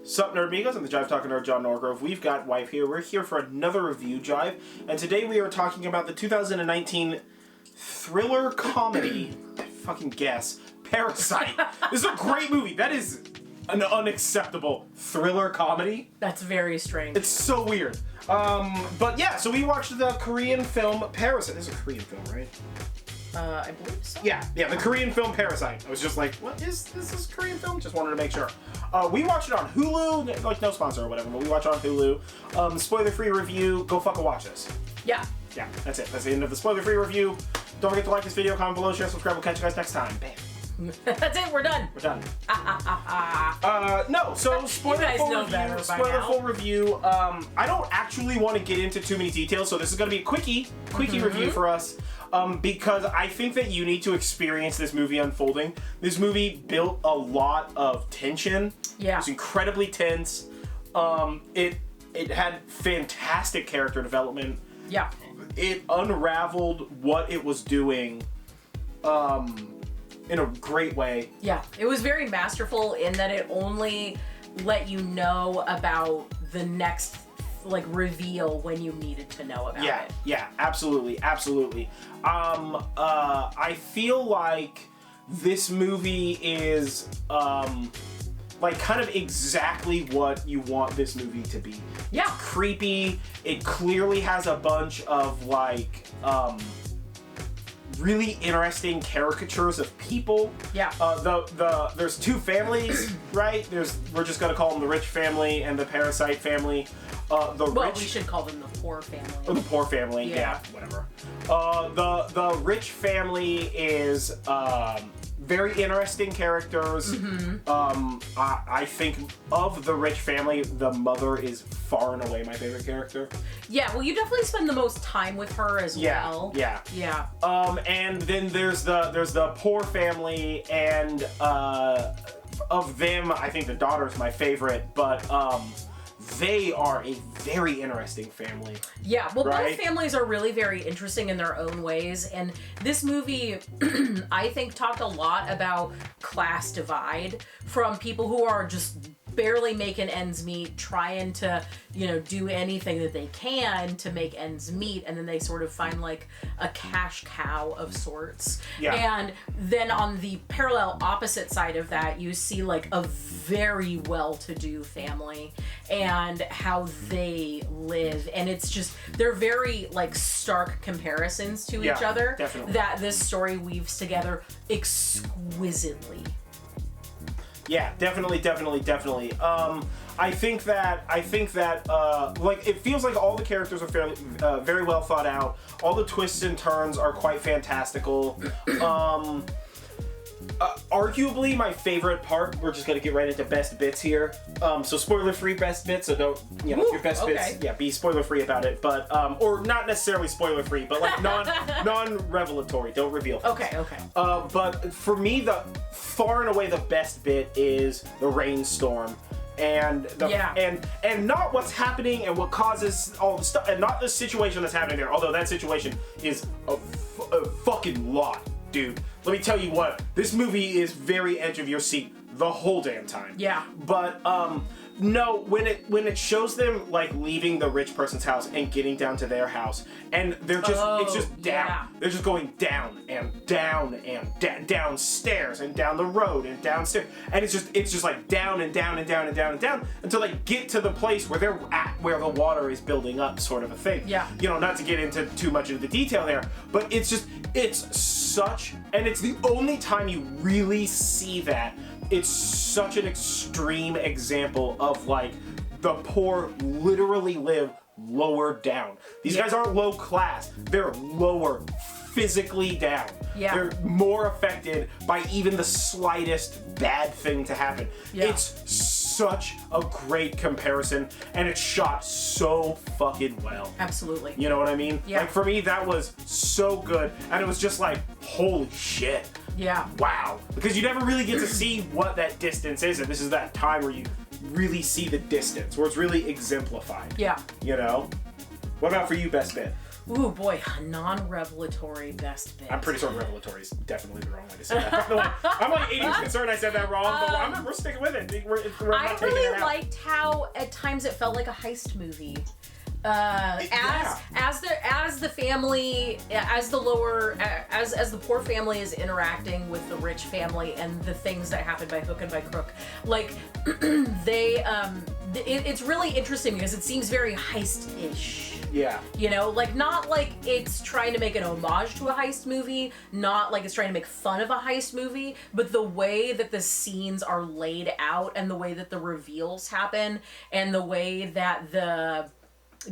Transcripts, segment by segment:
Sup, Nerdmigos? I'm the Jive Talking Nerd, John Norgrove. We've got Wife here. We're here for another review, Jive. And today we are talking about the 2019 thriller comedy, fucking guess, Parasite. This is a great movie. That is an unacceptable thriller comedy. That's very strange. It's so weird. But yeah, so we watched the Korean film Parasite. This is a Korean film, right? I believe so. Yeah, the Korean film Parasite. I was just like, what is this Korean film? Just wanted to make sure. We watched it on Hulu, like no sponsor or whatever, but we watched it on Hulu. Spoiler-free review, go fucking watch this. Yeah. Yeah, that's it. That's the end of the spoiler-free review. Don't forget to like this video, comment below, share, subscribe. We'll catch you guys next time. Bam. That's it, we're done. We're done. No, so spoiler-full review. I don't actually want to get into too many details, so this is going to be a quickie review for us. Because I think that you need to experience this movie unfolding. This movie built a lot of tension. Yeah. It was incredibly tense. It had fantastic character development. Yeah. It unraveled what it was doing in a great way. Yeah. It was very masterful in that it only let you know about the next reveal when you needed to know about it. Yeah, absolutely. I feel like this movie is kind of exactly what you want this movie to be. Yeah. It's creepy. It clearly has a bunch of really interesting caricatures of people. Yeah. There's two families, right? We're just gonna call them the rich family and the Parasite family. We should call them the poor family. Oh, the poor family, yeah whatever. The rich family is very interesting characters. Mm-hmm. I think of the rich family, the mother is far and away my favorite character. Yeah, well, you definitely spend the most time with her as well. Yeah. And then there's the poor family, and of them, I think the daughter's my favorite, but they are a very interesting family. Yeah, well, right? Both families are really very interesting in their own ways, and this movie, I think, talked a lot about class divide from people who are just barely making ends meet, trying to, do anything that they can to make ends meet, and then they sort of find a cash cow of sorts. Yeah. And then on the parallel opposite side of that, you see a very well-to-do family and how they live, and it's just, they're very stark comparisons to each other. Definitely. That this story weaves together exquisitely. Yeah, definitely. I think that it feels like all the characters are very well thought out. All the twists and turns are quite fantastical. Arguably my favorite part, we're just gonna get right into best bits here. So spoiler-free best bits, so don't, your best bits, be spoiler-free about it, but, or not necessarily spoiler-free, but non-revelatory, don't reveal things. Okay. But for me, the far and away the best bit is the rainstorm. And and not what's happening and what causes all the stuff, and not the situation that's happening there, although that situation is a fucking lot. Dude, let me tell you what, this movie is very edge of your seat the whole damn time. Yeah. But no, when it shows them leaving the rich person's house and getting down to their house, and they're just it's just down. Yeah. They're just going down and down and downstairs and down the road and downstairs, and it's just down and down and down and down and down until they get to the place where they're at, where the water is building up, sort of a thing. Yeah. Not to get into too much of the detail there, but it's such, and it's the only time you really see that. It's such an extreme example of the poor literally live lower down. These guys aren't low class, they're lower physically down. Yeah. They're more affected by even the slightest bad thing to happen. Yeah. It's such a great comparison, and it's shot so fucking well. Absolutely. You know what I mean? Yeah. For me, that was so good, and it was just holy shit. Yeah. Wow. Because you never really get to see what that distance is, and this is that time where you really see the distance, where it's really exemplified. Yeah. What about for you, best bit? Ooh, boy, non-revelatory best bit. I'm pretty sure revelatory is definitely the wrong way to say that. I'm like 80% concerned I said that wrong, but we're sticking with it. We're I not taking really it out. liked how at times it felt like a heist movie. As the family, as the poor family is interacting with the rich family and the things that happen by hook and by crook, like it's really interesting because it seems very heist-ish. Yeah. You know, like not like it's trying to make an homage to a heist movie, not like it's trying to make fun of a heist movie, but the way that the scenes are laid out and the way that the reveals happen and the way that the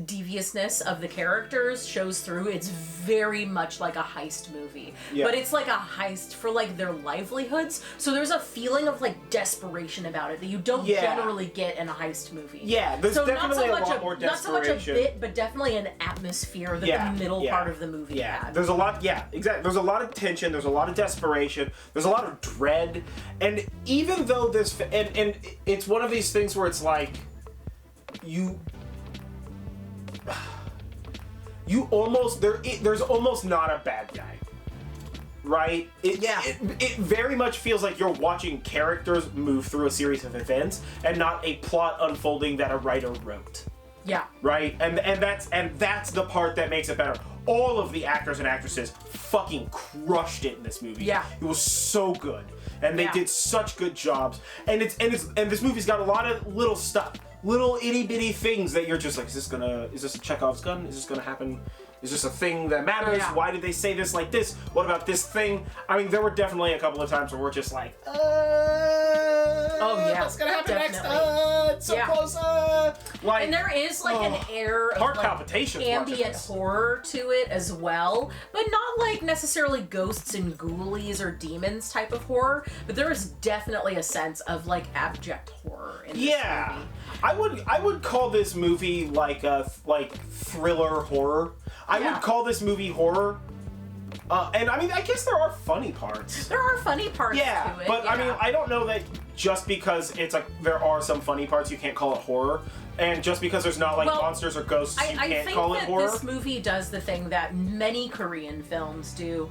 deviousness of the characters shows through, it's very much like a heist movie. Yeah. But it's like a heist for like their livelihoods, so there's a feeling of like desperation about it that you don't generally get in a heist movie. Yeah, there's definitely a lot more desperation. Not so much a bit, but definitely an atmosphere that the middle part of the movie had. There's a lot, exactly. There's a lot of tension, there's a lot of desperation, there's a lot of dread, and even though this, and it's one of these things where it's like, there's almost not a bad guy, right? It very much feels like you're watching characters move through a series of events and not a plot unfolding that a writer wrote. Yeah. Right? And that's the part that makes it better. All of the actors and actresses fucking crushed it in this movie. Yeah. It was so good. And they did such good jobs. And this movie's got a lot of little stuff. Little itty bitty things that you're just like, is this a Chekhov's gun? Is this gonna happen? Is this a thing that matters? Yeah. Why did they say this like this? What about this thing? I mean, there were definitely a couple of times where we're just like, what's gonna happen next? It's so close. Like, and there is like an air of heart like palpitations, ambient horror to it as well, but not like necessarily ghosts and ghoulies or demons type of horror. But there is definitely a sense of like abject horror in this movie. I would call this movie like a thriller horror. I would call this movie horror. And I mean, I guess there are funny parts. There are funny parts to it. But I mean, I don't know that just because it's like there are some funny parts, you can't call it horror. And just because there's not like monsters or ghosts, you can't call it horror. I think that this movie does the thing that many Korean films do,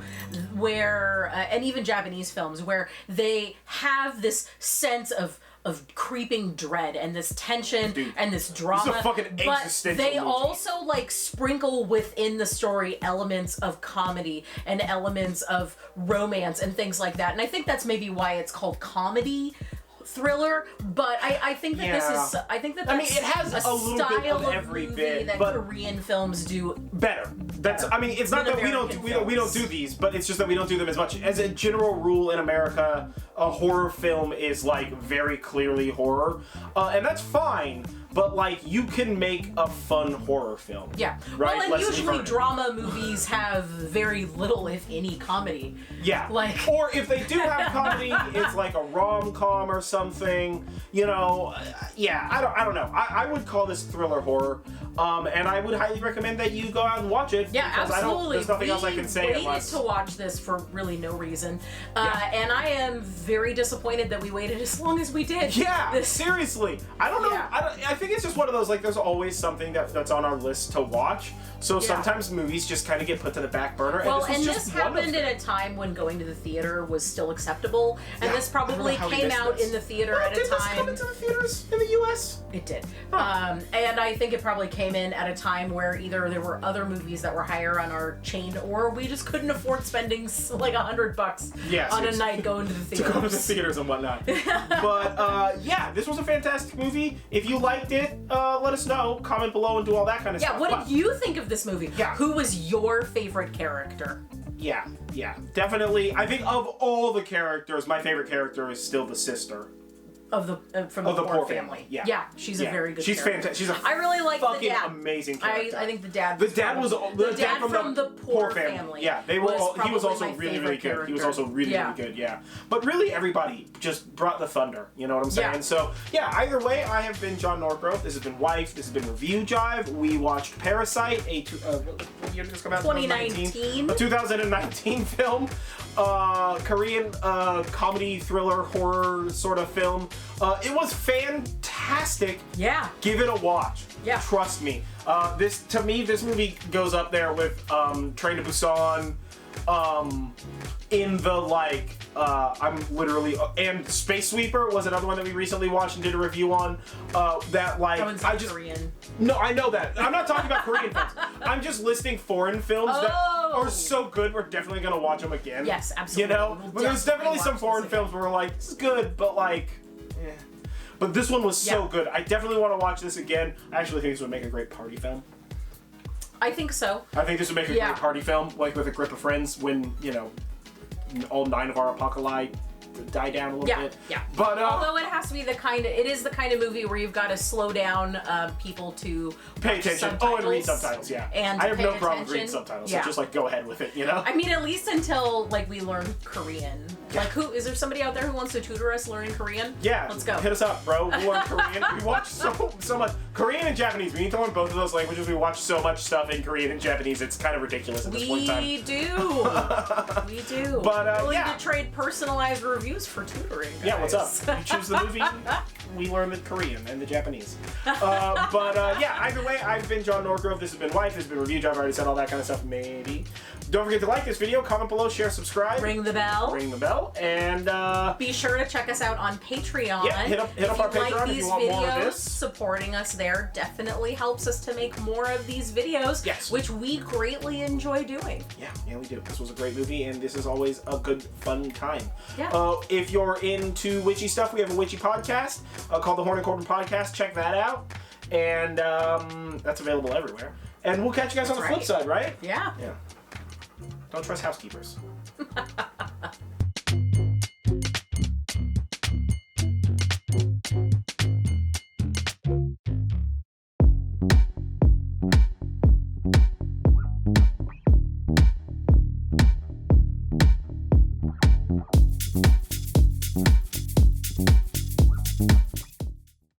where, and even Japanese films, where they have this sense of creeping dread and this tension and this drama. This is a fucking existential they movie. also like sprinkle within the story elements of comedy and elements of romance and things like that. And I think that's maybe why it's called comedy thriller, but I think that this is, I think that that's it has a little style bit of every movie bit, that but Korean films do better. That's I mean, it's not that we don't do these, but it's just that we don't do them as much. As a general rule in America, a horror film is like very clearly horror, and that's fine. But like, you can make a fun horror film. Yeah. Right? Well, and usually drama movies have very little, if any, comedy. Yeah. Like, or if they do have comedy, it's like a rom-com or something. You know. I don't know. I would call this thriller horror. And I would highly recommend that you go out and watch it. Yeah, absolutely. There's nothing else I can say. We waited to watch this for really no reason, and I am very disappointed that we waited as long as we did. Yeah, seriously. I don't know. Yeah. I think it's just one of those, like, there's always something that's on our list to watch. So sometimes movies just kind of get put to the back burner. Well, and this happened at a time when going to the theater was still acceptable, and this probably came out in the theater at a time. Did this come into the theaters in the U.S.? It did. And I think it probably came in at a time where either there were other movies that were higher on our chain, or we just couldn't afford spending like $100 on a night going to the theaters. To go to the theaters and whatnot. But this was a fantastic movie. If you liked it, let us know. Comment below and do all that kind of stuff. Yeah, what did you think of this movie? Yeah. Who was your favorite character? Yeah, definitely. I think of all the characters, my favorite character is still the sister. Of the from the poor family. Yeah, she's a very good. She's fantastic. She's I really like the dad. Amazing character. I think the dad. The dad was the dad from the poor family. Yeah, they were. He was also really good. Character. He was also really good. Yeah, but really everybody just brought the thunder. You know what I'm saying? Yeah. So either way, I have been John Norgrove. This has been Wife. This has been Review Jive. We watched Parasite. What year did this come out? 2019. A 2019 film. Korean comedy thriller horror sort of film. It was fantastic. fantastic. Yeah. Give it a watch. Yeah. Trust me. This movie goes up there with Train to Busan. In the like, I'm literally and Space Sweeper was another one that we recently watched and did a review on. That like I just Korean. No, I know that. I'm not talking about Korean films. I'm just listing foreign films that are so good. We're definitely gonna watch them again. Yes, absolutely. You know, but there's definitely some foreign films where we're like, this is good, but like, eh. But this one was so good. I definitely want to watch this again. I actually think this would make a great party film. I think so. I think this would make a great party film, like with a group of friends when, you know, all 9 of our apocalypse die down a little bit. Yeah. But although it has to be it is the kind of movie where you've got to slow down people to pay attention. Oh, and read subtitles. Yeah. And I have no problem reading subtitles. So just like go ahead with it. You know. I mean, at least until like we learn Korean. Yeah. Like, is there somebody out there who wants to tutor us learning Korean? Yeah. Let's go. Hit us up, bro. We learn Korean. We watch so much Korean and Japanese. We need to learn both of those languages. We watch so much stuff in Korean and Japanese. It's kind of ridiculous at this point in time. We do. But willing to trade personalized reviews for tutoring. Guys. Yeah, what's up? You choose the movie, we learn the Korean and the Japanese. Either way, I've been John Norgrove. This has been Wife. This has been Review Jive. I've already said all that kind of stuff, maybe. Don't forget to like this video, comment below, share, subscribe. Ring the bell. And be sure to check us out on Patreon. Yeah, hit up our Patreon if you want more of this. Supporting us there definitely helps us to make more of these videos. Yes. Which we greatly enjoy doing. Yeah, we do. This was a great movie, and this is always a good, fun time. Yeah. If you're into witchy stuff, we have a witchy podcast called the Horn and Cauldron Podcast. Check that out. And that's available everywhere. And we'll catch you guys on the flip side, right? Yeah. Don't trust housekeepers.